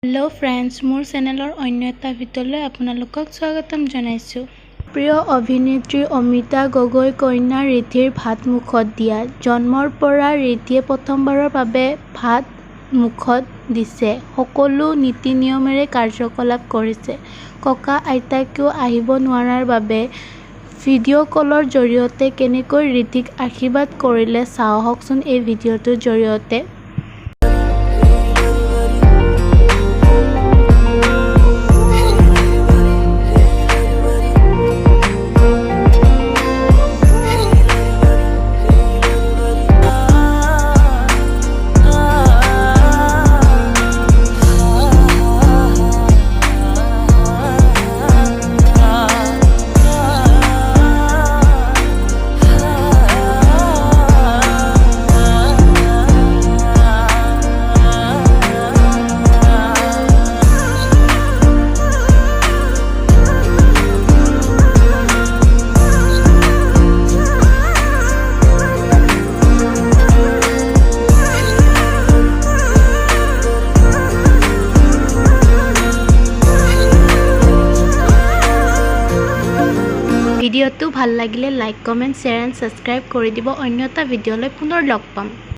Hello' friends, মোৰ চেনেলৰ অন্য এটা ভিডিঅ'লৈ আপোনালোকক স্বাগতম জনাইছোঁ। প্ৰিয় অভিনেত্ৰী অমিতা গগৈ কন্যা ৰিধিৰ ভাত মুখত দিয়া। জন্মৰ পৰা ৰিধিয়ে প্ৰথমবাৰৰ বাবে ভাত মুখত দিছে। সকলো নীতি নিয়মেৰে কাৰ্যকলাপ কৰিছে। ককা আইতাকেও আহিব নোৱাৰাৰ বাবে ভিডিঅ' কলৰ জৰিয়তে কেনেকৈ ৰিধিক আশীৰ্বাদ কৰিলে চাওঁ আহকচোন এই ভিডিঅ'টোৰ জৰিয়তে। ভিডিঅ'টো ভাল লাগিলে like, comment, share and subscribe কৰি দিব। অন্য এটা ভিডিঅ'লৈ পুনৰ লগ পাম।